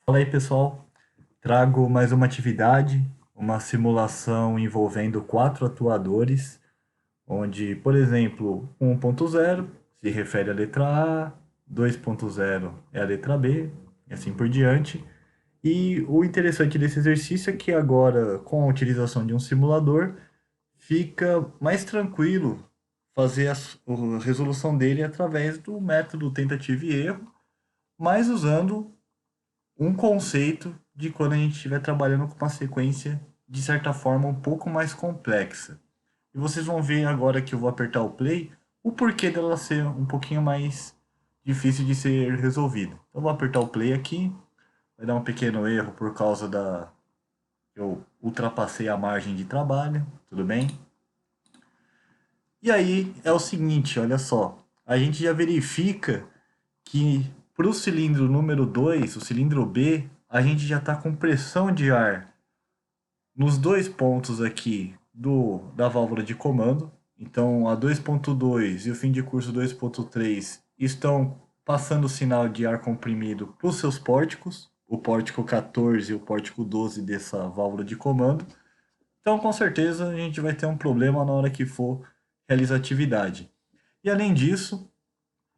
Fala aí, pessoal. Trago mais uma atividade, uma simulação envolvendo quatro atuadores, onde, por exemplo, 1.0 se refere à letra A, 2.0 é a letra B, e assim por diante. E o interessante desse exercício é que agora, com a utilização de um simulador, fica mais tranquilo fazer a resolução dele através do método tentativa e erro, mas usando um conceito de quando a gente estiver trabalhando com uma sequência de certa forma um pouco mais complexa. E vocês vão ver agora que eu vou apertar o play, o porquê dela ser um pouquinho mais difícil de ser resolvida. Então eu vou apertar o play aqui, vai dar um pequeno erro por causa da eu ultrapassei a margem de trabalho, tudo bem? E aí é o seguinte, olha só, a gente já verifica que para o cilindro número 2, o cilindro B, a gente já está com pressão de ar nos dois pontos aqui da válvula de comando. Então, a 2.2 e o fim de curso 2.3 estão passando o sinal de ar comprimido para os seus pórticos, o pórtico 14 e o pórtico 12 dessa válvula de comando. Então, com certeza, a gente vai ter um problema na hora que for realizar atividade. E além disso,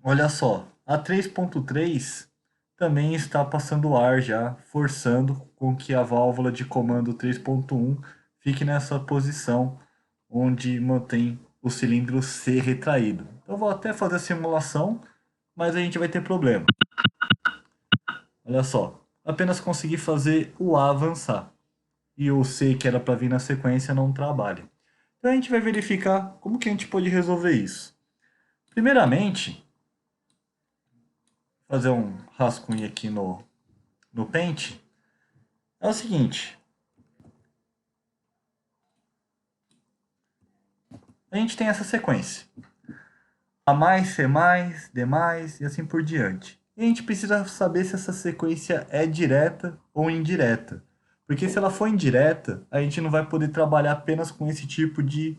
olha só, a 3.3 também está passando ar já, forçando com que a válvula de comando 3.1 fique nessa posição onde mantém o cilindro C retraído. Então, eu vou até fazer a simulação, mas a gente vai ter problema. Olha só, apenas consegui fazer o A avançar e o C, que era para vir na sequência, não trabalha. Então, a gente vai verificar como que a gente pode resolver isso. Primeiramente, fazer um rascunho aqui no Paint, é o seguinte, a gente tem essa sequência. A mais, C mais, D mais e assim por diante. E a gente precisa saber se essa sequência é direta ou indireta. Porque se ela for indireta, a gente não vai poder trabalhar apenas com esse tipo de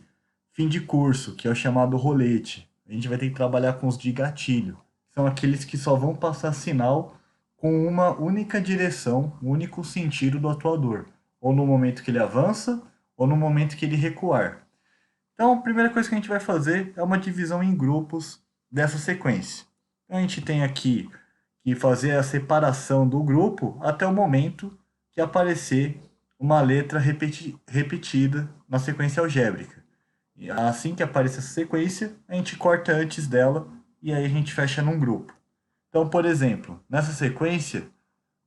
fim de curso, que é o chamado rolete. A gente vai ter que trabalhar com os de gatilho. São aqueles que só vão passar sinal com uma única direção, um único sentido do atuador. Ou no momento que ele avança, ou no momento que ele recuar. Então, a primeira coisa que a gente vai fazer é uma divisão em grupos dessa sequência. Então, a gente tem aqui que fazer a separação do grupo até o momento que aparecer uma letra repetida na sequência algébrica. E assim que aparecer essa sequência, a gente corta antes dela e aí a gente fecha num grupo. Então, por exemplo, nessa sequência,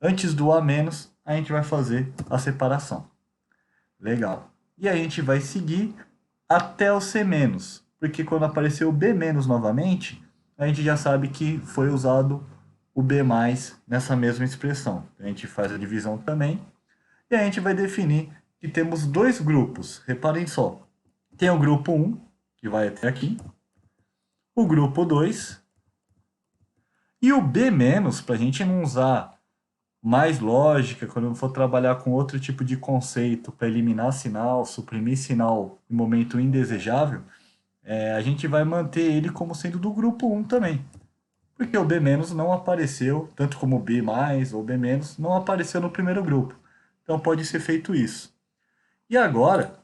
antes do A menos, a gente vai fazer a separação. Legal. E aí a gente vai seguir até o C menos, porque quando apareceu o B menos novamente, a gente já sabe que foi usado o B mais nessa mesma expressão. A gente faz a divisão também e a gente vai definir que temos dois grupos. Reparem só. Tem o grupo 1, que vai até aqui, o grupo 2 e o B menos, para a gente não usar mais lógica, quando for trabalhar com outro tipo de conceito para eliminar sinal, suprimir sinal em momento indesejável, a gente vai manter ele como sendo do grupo 1 também. Porque o B- não apareceu, tanto como o B+, ou B-, não apareceu no primeiro grupo. Então pode ser feito isso. E agora,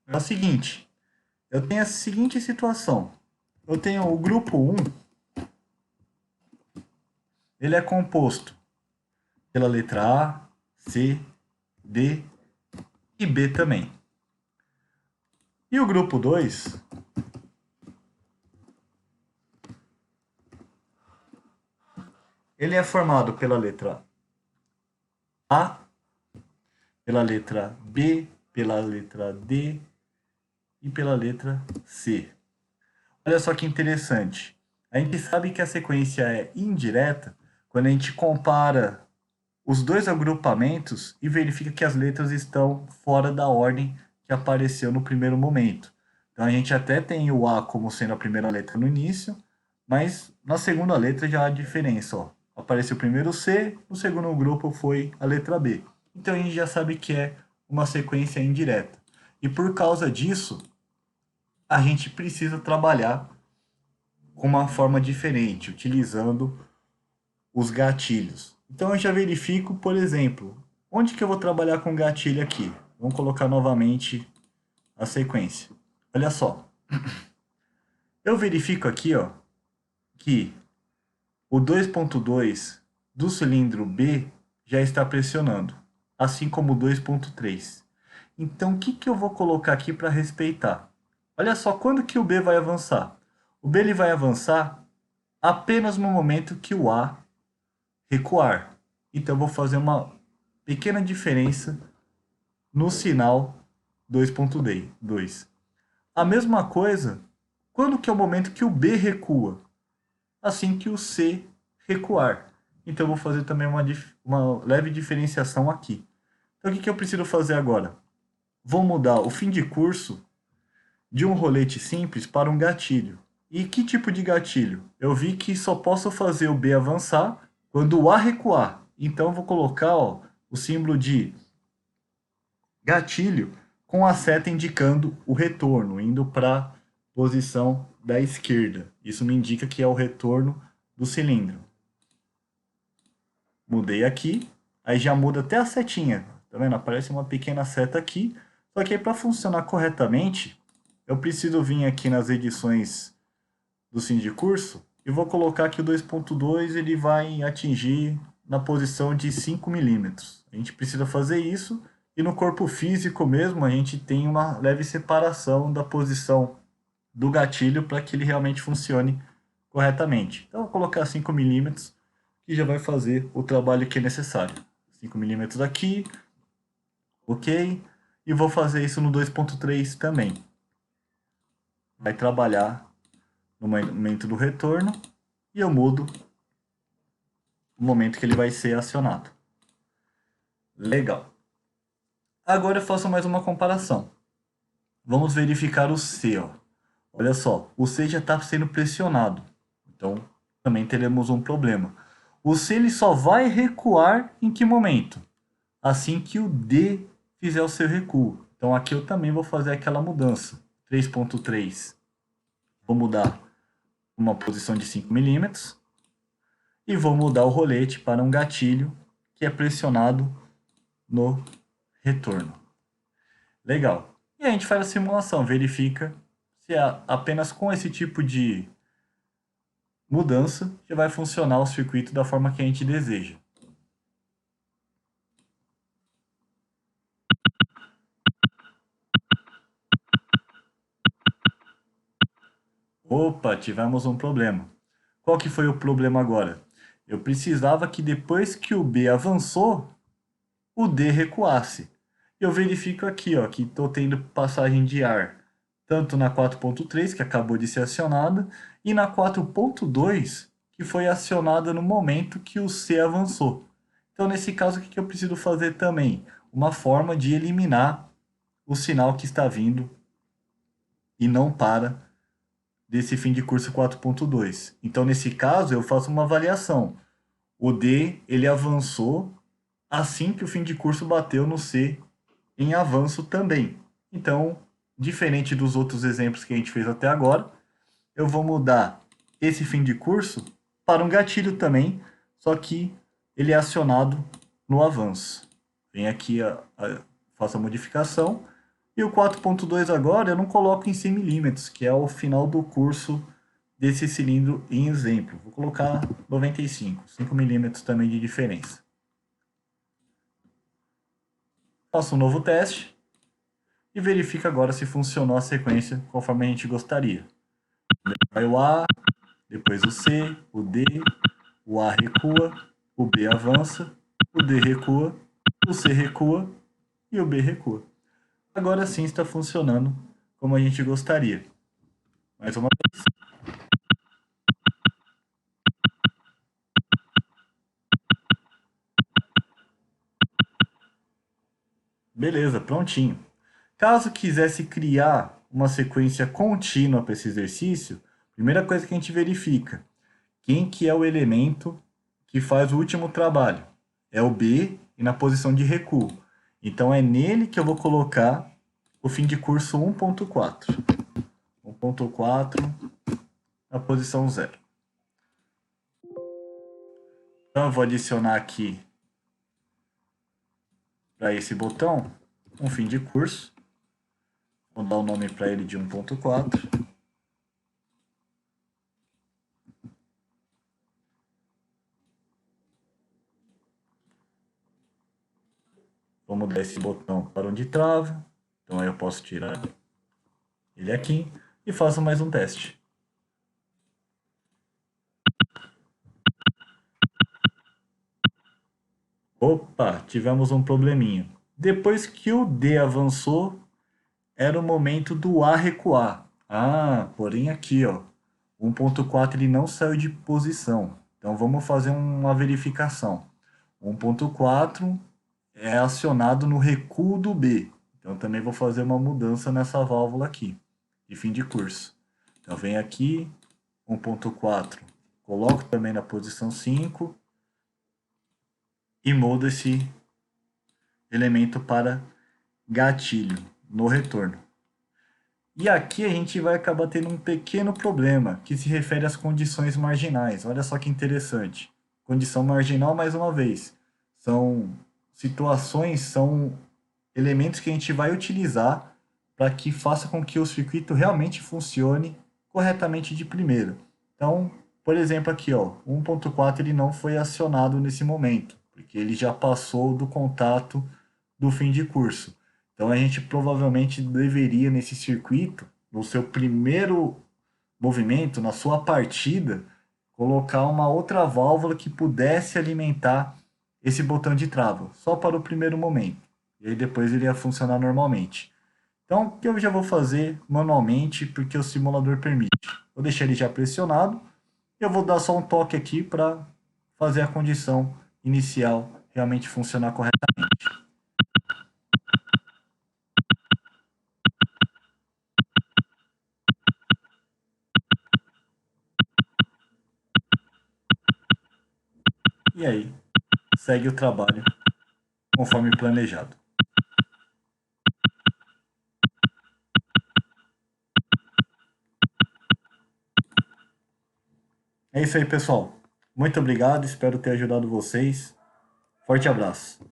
é o seguinte, eu tenho a seguinte situação. Eu tenho o grupo 1, ele é composto pela letra A, C, D e B também. E o grupo 2, ele é formado pela letra A, pela letra B, pela letra D e pela letra C. Olha só que interessante. A gente sabe que a sequência é indireta quando a gente compara os dois agrupamentos e verifica que as letras estão fora da ordem que apareceu no primeiro momento. Então a gente até tem o A como sendo a primeira letra no início, mas na segunda letra já há diferença. Ó. Apareceu primeiro o C, no segundo grupo foi a letra B. Então a gente já sabe que é uma sequência indireta. E por causa disso, a gente precisa trabalhar com uma forma diferente, utilizando os gatilhos. Então eu já verifico, por exemplo, onde que eu vou trabalhar com gatilho aqui. Vamos colocar novamente a sequência. Olha só. Eu verifico aqui, ó, que o 2.2 do cilindro B já está pressionando, assim como o 2.3. Então, o que que eu vou colocar aqui para respeitar? Olha só, quando que o B vai avançar? O B ele vai avançar apenas no momento que o A recuar. Então, eu vou fazer uma pequena diferença no sinal 2.2. A mesma coisa, quando que é o momento que o B recua? Assim que o C recuar. Então, eu vou fazer também uma leve diferenciação aqui. Então, o que que eu preciso fazer agora? Vou mudar o fim de curso de um rolete simples para um gatilho. E que tipo de gatilho? Eu vi que só posso fazer o B avançar quando o A recuar. Então, eu vou colocar ó, o símbolo de gatilho com a seta indicando o retorno, indo para a posição da esquerda. Isso me indica que é o retorno do cilindro. Mudei aqui, aí já muda até a setinha. Tá vendo? Aparece uma pequena seta aqui. Só que aí para funcionar corretamente, eu preciso vir aqui nas edições do fim de curso e vou colocar que o 2.2 ele vai atingir na posição de 5 milímetros. A gente precisa fazer isso e no corpo físico mesmo a gente tem uma leve separação da posição do gatilho para que ele realmente funcione corretamente. Então, eu vou colocar 5 milímetros, que já vai fazer o trabalho que é necessário. 5 milímetros aqui, ok? E vou fazer isso no 2.3 também. Vai trabalhar no momento do retorno e eu mudo o momento que ele vai ser acionado. Legal. Agora eu faço mais uma comparação. Vamos verificar o C. Ó. Olha só, o C já está sendo pressionado. Então, também teremos um problema. O C ele só vai recuar em que momento? Assim que o D fizer o seu recuo. Então, aqui eu também vou fazer aquela mudança. 3.3. Vou mudar uma posição de 5 milímetros. E vou mudar o rolete para um gatilho que é pressionado no retorno. Legal. E a gente faz a simulação, verifica se apenas com esse tipo de mudança já vai funcionar o circuito da forma que a gente deseja. Opa, tivemos um problema. Qual que foi o problema agora? Eu precisava que depois que o B avançou, o D recuasse. Eu verifico aqui ó, que estou tendo passagem de ar tanto na 4.3, que acabou de ser acionada, e na 4.2, que foi acionada no momento que o C avançou. Então, nesse caso, o que eu preciso fazer também? Uma forma de eliminar o sinal que está vindo e não para desse fim de curso 4.2. Então, nesse caso, eu faço uma avaliação. O D, ele avançou assim que o fim de curso bateu no C em avanço também. Então, diferente dos outros exemplos que a gente fez até agora, eu vou mudar esse fim de curso para um gatilho também, só que ele é acionado no avanço. Vem aqui, faço a modificação. E o 4.2 agora eu não coloco em 100 milímetros, que é o final do curso desse cilindro em exemplo. Vou colocar 95, 5 milímetros também de diferença. Faço um novo teste e verifica agora se funcionou a sequência conforme a gente gostaria. Vai o A, depois o C, o D, o A recua, o B avança, o D recua, o C recua e o B recua. Agora sim está funcionando como a gente gostaria. Mais uma vez. Beleza, prontinho. Caso quisesse criar uma sequência contínua para esse exercício, primeira coisa que a gente verifica, quem que é o elemento que faz o último trabalho? É o B e na posição de recuo. Então é nele que eu vou colocar o fim de curso 1.4. 1.4 na posição 0. Então eu vou adicionar aqui para esse botão um fim de curso. Vou dar o nome para ele de 1.4. Vou mudar esse botão para onde trava. Então aí eu posso tirar ele aqui e faço mais um teste. Opa, tivemos um probleminha. Depois que o D avançou, era o momento do A recuar. Ah, porém aqui, ó, 1.4 ele não saiu de posição. Então vamos fazer uma verificação. 1.4 é acionado no recuo do B. Então também vou fazer uma mudança nessa válvula aqui, de fim de curso. Então vem aqui, 1.4, coloco também na posição 5 e mudo esse elemento para gatilho no retorno. E aqui a gente vai acabar tendo um pequeno problema, que se refere às condições marginais. Olha só que interessante. Condição marginal, mais uma vez, são situações, são elementos que a gente vai utilizar para que faça com que o circuito realmente funcione corretamente de primeira. Então, por exemplo, aqui, ó, 1.4 ele não foi acionado nesse momento, porque ele já passou do contato do fim de curso. Então a gente provavelmente deveria nesse circuito, no seu primeiro movimento, na sua partida, colocar uma outra válvula que pudesse alimentar esse botão de trava, só para o primeiro momento. E aí depois ele ia funcionar normalmente. Então, o que eu já vou fazer manualmente, porque o simulador permite. Vou deixar ele já pressionado. E eu vou dar só um toque aqui para fazer a condição inicial realmente funcionar corretamente. E aí, segue o trabalho conforme planejado. É isso aí, pessoal. Muito obrigado, espero ter ajudado vocês. Forte abraço.